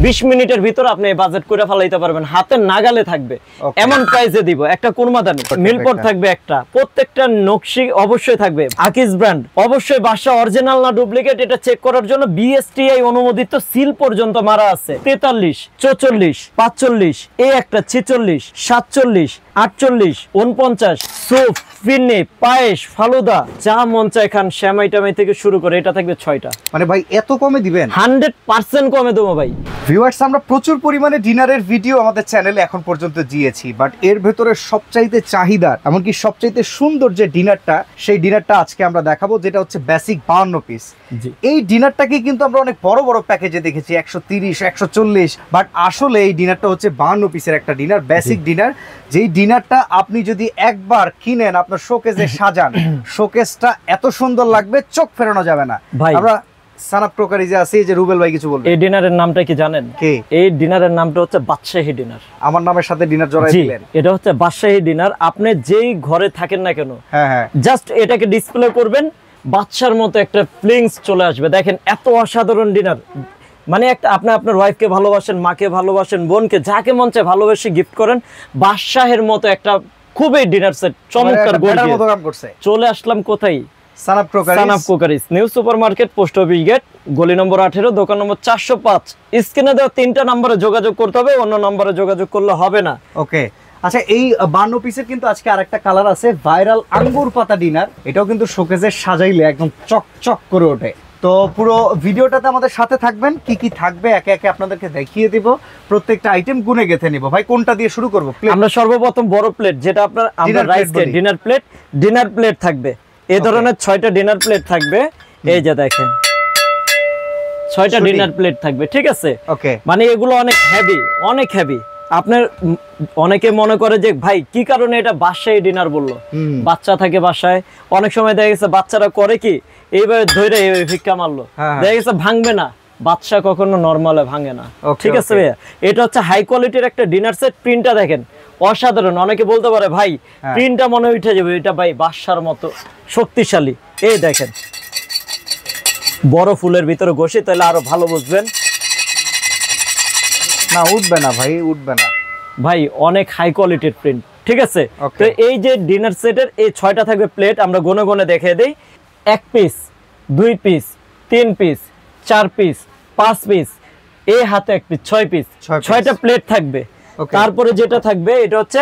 20 মিনিটের ভিতর আপনি বাজেট করে ফেলাইতে পারবেন, হাতের নাগালে থাকবে এমন প্রাইসে দিব। একটা কুরমাদানি মিলপট থাকবে, একটা প্রত্যেকটা নকশি অবশ্যই থাকবে আকিজ ব্র্যান্ড, অবশ্যই বাসা অরিজিনাল না ডুপ্লিকেট এটা চেক করার জন্য বিএসটিআই অনুমোদিত সিল পর্যন্ত মারা আছে। 43 44 45 এই একটা 46 47 48 49 সুপ ফিরনি পায়েস ফালুদা যা মন চায় খান, শ্যামাই টামাই থেকে শুরু করে এটা থাকবে 6টা। মানে ভাই এত কমে দিবেন? 100% কমে দেবো ভাই। ভিউয়ার্স, আমরা প্রচুর পরিমাণে ডিনারের ভিডিও আমাদের চ্যানেলে এখন পর্যন্ত দিয়েছি, বাট এর ভেতরে সবচাইতে চাহিদার এমনকি সবচাইতে সুন্দর যে ডিনারটা, সেই ডিনারটা আজকে আমরা দেখাবো, যেটা হচ্ছে বেসিক 52 পিস। এই ডিনারটাকে কিন্তু আমরা অনেক বড় বড় প্যাকেজে দেখেছি 130 140, বাট আসলে এই ডিনারটা হচ্ছে 52 পিসের একটা ডিনার, বেসিক ডিনার। যেই ডিনারটা আপনি যদি একবার কিনেন আপনার শোকেসে সাজান, শোকেসটা এত সুন্দর লাগবে চোখ ফেরানো যাবে না। আমরা সানাপ ক্রকারি যে আছে, এই যে রুবেল ভাই কিছু বলবেন। এই ডিনারের নামটা কি জানেন? কি এই ডিনারের নামটা হচ্ছে বাদশাহী ডিনার। আমার নামের সাথে ডিনার জড়াই দিলেন। এটা হচ্ছে বাদশাহী ডিনার। আপনি যেই ঘরে থাকেন না কেন, জাস্ট এটাকে ডিসপ্লে করবেন, বাদশার মতো একটা ফিলিংস চলে আসবে। দেখেন এত অসাধারণ ডিনার, মানে একটা আপনি আপনার ওয়াইফকে ভালোবাসেন, মাকে ভালোবাসেন, বোনকে, যাকে মন চায় ভালোবেসে গিফট করেন, বাদশাহের মতো একটা খুবই ডিনার সেট চমৎকার চলে আসলাম। কোথায়? সানাপ crockeries, new supermarket, post office gate, গলি নম্বর 18, দোকান নম্বর 405। স্ক্রিনে দেওয়া 3টা নম্বরে যোগাযোগ করতে হবে, অন্য নম্বরে যোগাযোগ করলে হবে না। ওকে, আচ্ছা এই 52 পিসের কিন্তু আজকে আরেকটা কালার আছে, ভাইরাল আঙ্গুর পাতা ডিনার। এটাও কিন্তু শোকেসে সাজাইলে একদম চকচক করে ওঠে। তো পুরো ভিডিওটাতে আমাদের সাথে থাকবেন, কি কি থাকবে একে একে আপনাদেরকে দেখিয়ে দিব, প্রত্যেকটা আইটেম গুনে গেথে নিব। ভাই কোনটা দিয়ে শুরু করব? আমরা সর্বপ্রথম বড় প্লেট, যেটা আপনার আমরা রাইস কে ডিনার প্লেট থাকবে। এই ধরনের 6টা ডিনার প্লেট থাকবে। এই যে দেখেন 6টা ডিনার প্লেট থাকবে, ঠিক আছে? মানে এগুলো অনেক হেভি। আপনার অনেকে মনে করে যে ভাই কি কারণে এটা বাসায় ডিনার বললো, বাচ্চা থাকে বাসায়, অনেক সময় দেখা গেছে বাচ্চারা করে কি এইভাবে ধরে ভিক্ষা মারলো, দেখা গেছে ভাঙবে না, বাচ্চা কখনো নরমালে ভাঙে না, ঠিক আছে ভাইয়া? এটা হচ্ছে হাই কোয়ালিটির একটা ডিনার সেট। প্রিন্টটা দেখেন অসাধারণ। অনেকে বলতে পারে ভাই প্রিন্টটা মনে উঠে যাবে, এটা ভাই বাসার মতো শক্তিশালী। এই দেখেন বড় ফুলের ভিতরে ঘষে, তাহলে আরো ভালো বুঝবেন। না উঠবে না ভাই, উঠবে না ভাই, অনেক হাই কোয়ালিটির প্রিন্ট, ঠিক আছে? তো এই যে ডিনার সেটের এই 6টা থাকবে প্লেট, আমরা গনে গনে দেখিয়ে দেই। 1 piece, 2 piece, 3 piece, 4 piece, 5 piece, এই হাতে 1 পিস, 6 পিস, 6টা প্লেট থাকবে। তারপরে যেটা থাকবে এটা হচ্ছে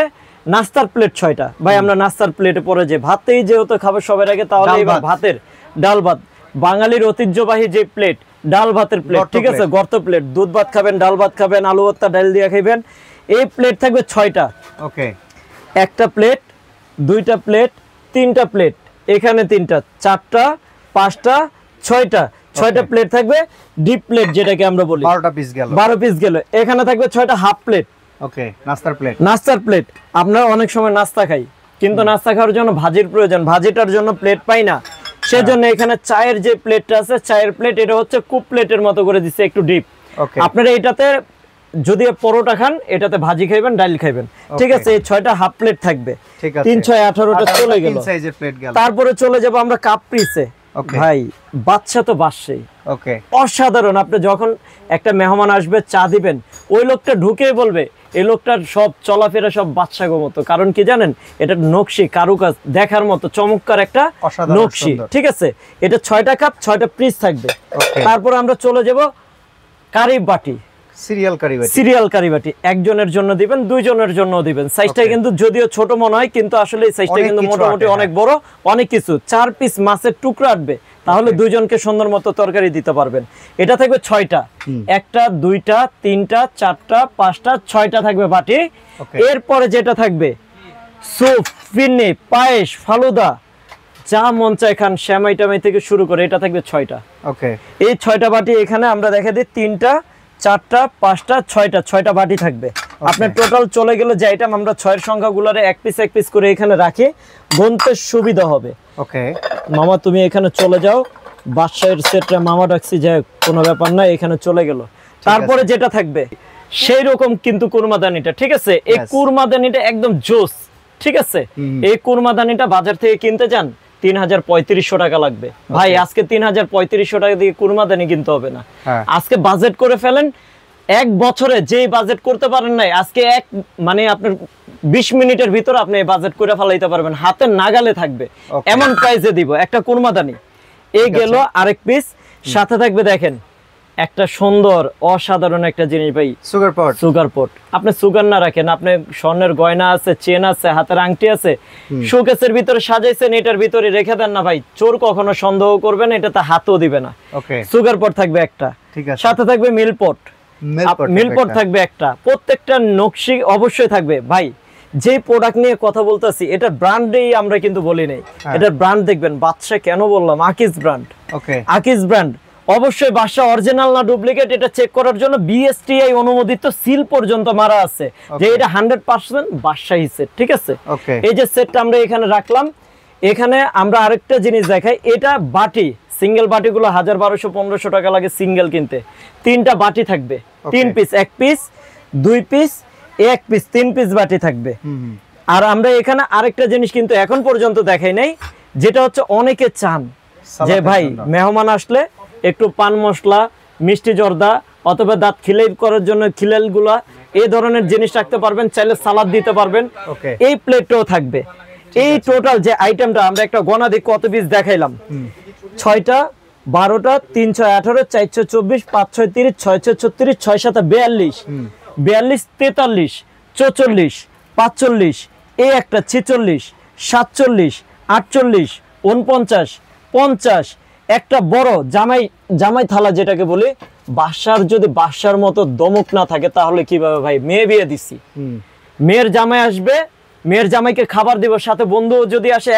নাস্তার প্লেট 6টা। ভাই আমরা নাস্তার প্লেটে পরে যে ভাতেই যেহেতু খাবে সবার আগে, তাহলে এবার ভাতের ডাল ভাত, বাঙালির ঐতিহ্যবাহী যে প্লেট, ডাল ভাতের প্লেট, ঠিক আছে? গর্ত প্লেট, দুধ ভাত খাবেন, ডাল ভাত খাবেন, আলু ভর্তা ডাল দিয়ে খাবেন, এই প্লেট থাকবে 6টা। ওকে, একটা প্লেট, 2টা প্লেট, 3টা প্লেট, এখানে 3টা, 4টা, 5টা, 6টা প্লেট থাকবে। ডিপ প্লেট যেটাকে আমরা বলি 12 পিস গেল। এখানে থাকবে 6টা হাফ প্লেট। ওকে, নাস্তার প্লেট। আমরা অনেক সময় নাস্তা খাই, কিন্তু নাস্তা খাওয়ার জন্য ভাজির প্রয়োজন, ভাজিটার জন্য প্লেট পাই না, সেজন্য এখানে চায়ের যে প্লেটটা আছে, চায়ের প্লেট, এটা হচ্ছে কুপ প্লেটের মতো করে দিচ্ছে, একটু ডিপ। আপনারা এটাতে যদি পরোটা খান, এটাতে ভাজি খাইবেন, ডাল খাইবেন, ঠিক আছে? এই 6টা হাফ প্লেট থাকবে। 3 6 18টা চলে গেল। তারপরে চলে যাব আমরা কাপ পিসে। ভাই বাচ্চা তো বাসছেই, অসাধারণ। আপনি যখন একটা মেহমান আসবে, চা দিবেন, ওই লোকটা ঢুকেই বলবে এই লোকটার সব চলাফেরা সব বাচ্চা গো মতো। কারণ কি জানেন, এটা নকশি, কারুকাজ দেখার মতো চমৎকার একটা নকশি, ঠিক আছে? এটা 6টা কাপ, 6টা পিস থাকবে। তারপর আমরা চলে যাব কারি বাটি, সিরিয়াল কারি বাটি। একজনের জন্য দিবেন, 2 জনের জন্য দিবেন। সাইজটা কিন্তু যদিও ছোট মনে হয়, কিন্তু আসলে এই সাইজটা কিন্তু মোটামুটি অনেক বড়, অনেক কিছু। 4 পিস মাছের টুকরা আটবে, তাহলে 2 জনকে সুন্দর মতো তরকারি দিতে পারবেন। এটা থাকবে 6টা, 1টা 2টা 3টা 4টা 5টা 6টা থাকবে বাটি। এরপরে যেটা থাকবে সুপ, ফিরনি, পায়েস, ফালুদা যা মন চায় খান, শ্যামাই টামাই থেকে শুরু করে, এটা থাকবে 6টা। এই 6টা বাটি এখানে আমরা দেখা দিই 3টা 4টা 5টা 6টা বাটি থাকবে। আপনার টোটাল চলে গেল যে আইটেম, আমরা 6এর সংখ্যাগুলোরে এক পিস করে এখানে রাখি, গুনতে সুবিধা হবে। ওকে মামা, তুমি এখানে চলে যাও, বাদশাহের সেটটা মামা ডাকছি, যায় কোনো ব্যাপার না, এখানে চলে গেল। তারপরে যেটা থাকবে সেই রকম কিন্তু কুরমাদানিটা, ঠিক আছে? এই কুরমাদানিটা একদম জোস, ঠিক আছে? এই কুরমাদানিটা বাজার থেকে কিনতে যান ৩৩৫০ টাকা লাগবে। ভাই আজকে ৩৩৫০ টাকা দিয়ে কুরমাদানি কিনতে হবে না, আজকে বাজেট করে ফেলেন এক বছরে যেই বাজেট করতে পারেন নাই, আজকে মানে আপনার 20 মিনিটের ভিতর আপনি বাজেট করে ফেলাইতে পারবেন, হাতের নাগালে থাকবে এমন প্রাইসে দিব। একটা কুরমাদানি এই গেল, আরেক পিস সাথে থাকবে দেখেন একটা সুন্দর অসাধারণ একটা জিনিস ভাই, সুগার পট। আপনি সুগার না রাখেন, আপনি স্বর্ণের গয়না আছে, চেন আছে, হাতের আংটি আছে, শোকেসের ভিতরে সাজাইছেন, এটার ভিতরে রেখে দেন না ভাই, চোর কখনো সন্দেহ করবে না, এটাতে হাতও দিবে না। সুগার পট থাকবে একটা, সাথে থাকবে মিল পট থাকবে একটা, প্রত্যেকটা নকশি অবশ্যই থাকবে ভাই। যে প্রোডাক্ট নিয়ে কথা বলতেছি এটার ব্র্যান্ডেই আমরা কিন্তু বলি নাই, এটার ব্র্যান্ড দেখবেন বাদশা, কেন বললাম আকিজ ব্র্যান্ড। আকিজ ব্র্যান্ড অবশ্যই বাদশা অরিজিনাল না ডুপ্লিকেট এটা চেক করার জন্য বিএসটিআই অনুমোদিত সিল পর্যন্ত মারা আছে যে এটা 100% বাদশাহী সেট, ঠিক আছে। এই যে সেটটা আমরা এখানে রাখলাম, এখানে আমরা আরেকটা জিনিস দেখাই, এটা বাটি, সিঙ্গেল বাটিগুলো 1000, 1200, 1500 টাকা লাগে সিঙ্গেল কিনতে। 3টা বাটি থাকবে, 3 piece, 1 piece, 2 piece, 1 piece, 3 piece বাটি থাকবে। আর আমরা এখানে আরেকটা জিনিস কিন্তু এখন পর্যন্ত দেখাই নাই, যেটা হচ্ছে অনেকে চান যে ভাই মেহমান আসলে একটু পান মশলা, মিষ্টি জর্দা অথবা দাঁত খিলাই করার জন্য খিলাল গুলা, এই ধরনের জিনিস রাখতে পারবেন, চাইলে সালাদ দিতে পারবেন। এই প্লেটটাও থাকবে। এই টোটাল যে আইটেমটা আমরা একটা গণা দিই কত পিস দেখাইলাম, 6টা, 12টা, 3, 6, 18, 4, 6, 24, 5, 6, 30, 6, 6, 36, 6, 7, 42, 42, 43, 44, 45, এই একটা 46, 47, 48, 49, 50, একটা বড় জামাই থালা যেটাকে বলি। বাসার যদি বাসার মতো দমক না থাকে তাহলে কিভাবে ভাই, মেয়ে বিয়ে দিছি, মেয়ের জামাই আসবে, মেয়ের জামাইকে খাবার দিব, সাথে বন্ধু যদি আসে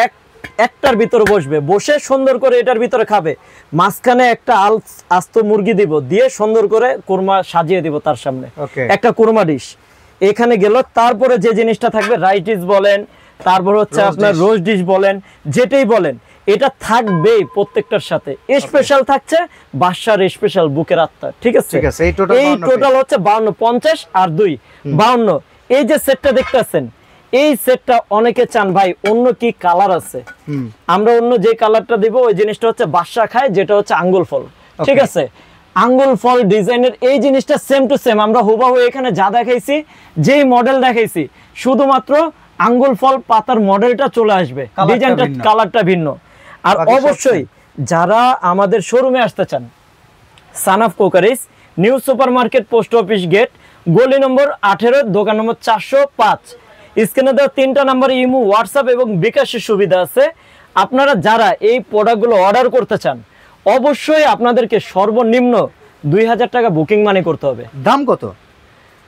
একটার ভিতরে বসবে, বসে সুন্দর করে এটার ভিতরে খাবে, মাঝখানে একটা আস্ত মুরগি দিব, দিয়ে সুন্দর করে কুরমা সাজিয়ে দিব তার সামনে, একটা কুরমা ডিশ এখানে গেল। তারপরে যে জিনিসটা থাকবে রাইস ডিশ বলেন, তারপর হচ্ছে আপনার রোস্ট ডিশ বলেন, যেটাই বলেন এটা থাকবেই প্রত্যেকটার সাথে। স্পেশাল থাকছে বাদশার স্পেশাল বুকের আত্মা, ঠিক আছে। এই টোটাল হচ্ছে 52, 50 আর 2, 52। এই যে সেটটা দেখতেছেন, এই সেটটা অনেকে চান ভাই অন্য কি কালার আছে, আমরা অন্য যে কালারটা দিব ওই জিনিসটা হচ্ছে বাদশা খায়, যেটা হচ্ছে আঙ্গুল ফল, ঠিক আছে। আঙ্গুল ফল ডিজাইনের এই জিনিসটা সেম টু সেম আমরা হুবাহু এখানে যা দেখাইছি, যেই মডেল দেখাইছি, শুধুমাত্র আঙ্গুল ফল পাতার মডেলটা চলে আসবে, ডিজাইনটা কালারটা ভিন্ন। আর অবশ্যই যারা আমাদের শোরুমে আসতে চান, সানাফ crockeries, new super market, post office gate, গলি নম্বর 18, দোকান নম্বর 405। স্ক্রিনে দেওয়া 3টা নাম্বার ইমো, হোয়াটসঅ্যাপ এবং বিকাশের সুবিধা আছে। আপনারা যারা এই প্রোডাক্টগুলো অর্ডার করতে চান, অবশ্যই আপনাদেরকে সর্বনিম্ন 2000 টাকা বুকিং মানি করতে হবে। দাম কত?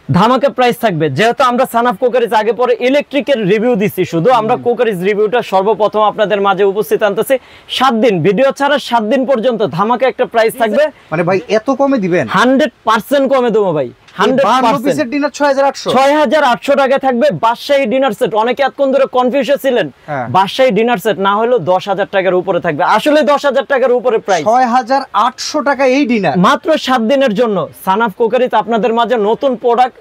ধামাকা প্রাইস থাকবে। যেহেতু আমরা সানাফ কোকারিজ আগে পরে ইলেকট্রিকের রিভিউ দিছি, শুধু আমরা কোকারিজ রিভিউটা সর্বপ্রথম আপনাদের মাঝে উপস্থিত আনতেছি। 7 দিন ভিডিও ছাড়া 7 দিন পর্যন্ত ধামাকা একটা প্রাইস থাকবে। মানে ভাই এত কমে দিবেন? 100% কমে দেবো ভাই, 100%। ডিনার 6800, 6800 টাকা থাকবে বাদশাহী ডিনার সেট। অনেকে এতক্ষণ ধরে কনফিউশন ছিলেন, বাদশাহী ডিনার সেট না হলেও 10000 টাকার উপরে থাকবে, আসলে 10000 টাকার উপরে প্রাইস। 6800 টাকা এই ডিনার মাত্র 7 দিনের জন্য। সানাফ কোকারিজ আপনাদের মাঝে নতুন প্রোডাক্ট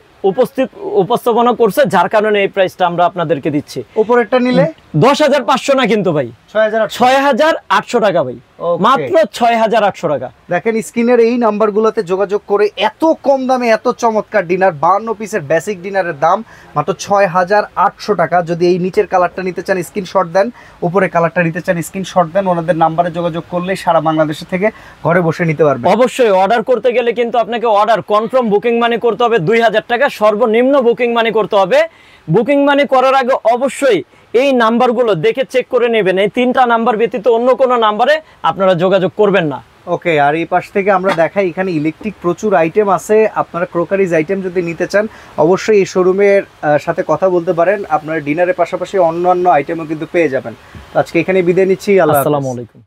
উপস্থাপনা করছে, যার কারণে এই প্রাইসটা আমরা আপনাদেরকে দিচ্ছি। উপরেরটা নিলে 10500 না কিন্তু ভাই, 6800 টাকা ভাই, মাত্র 6800 টাকা। দেখেন স্ক্রিনের এই নাম্বারগুলোতে যোগাযোগ করে এত কম দামে এত চমৎকার ডিনার, 52 পিসের বেসিক ডিনারের দাম মাত্র 6800 টাকা। যদি এই নিচের কালারটা নিতে চান স্ক্রিনশট দেন, উপরে কালারটা নিতে চান স্ক্রিনশট দেন, ওনাদের নাম্বারে যোগাযোগ করলে সারা বাংলাদেশ থেকে ঘরে বসে নিতে পারবেন। অবশ্যই অর্ডার করতে গেলে কিন্তু আপনাকে অর্ডার কনফার্ম বুকিং মানি করতে হবে 2000 টাকা, সর্বনিম্ন বুকিং মানি করতে হবে। বুকিং মানি করার আগে অবশ্যই এই নাম্বারগুলো দেখে চেক করে নেবেন। এই 3টা নাম্বার ব্যতীত অন্য কোনো নাম্বারে আপনারা যোগাযোগ করবেন না। ওকে, আর এই পাশ থেকে আমরা দেখাই এখানে ইলেকট্রিক প্রচুর আইটেম আছে। আপনারা ক্রোকারিজ আইটেম যদি নিতে চান অবশ্যই এই শোরুমের সাথে কথা বলতে পারেন। আপনারা ডিনারের পাশাপাশি অন্যান্য আইটেমও কিন্তু পেয়ে যাবেন। আজকে এখানে বিদায় নিচ্ছি। আসসালামু আলাইকুম।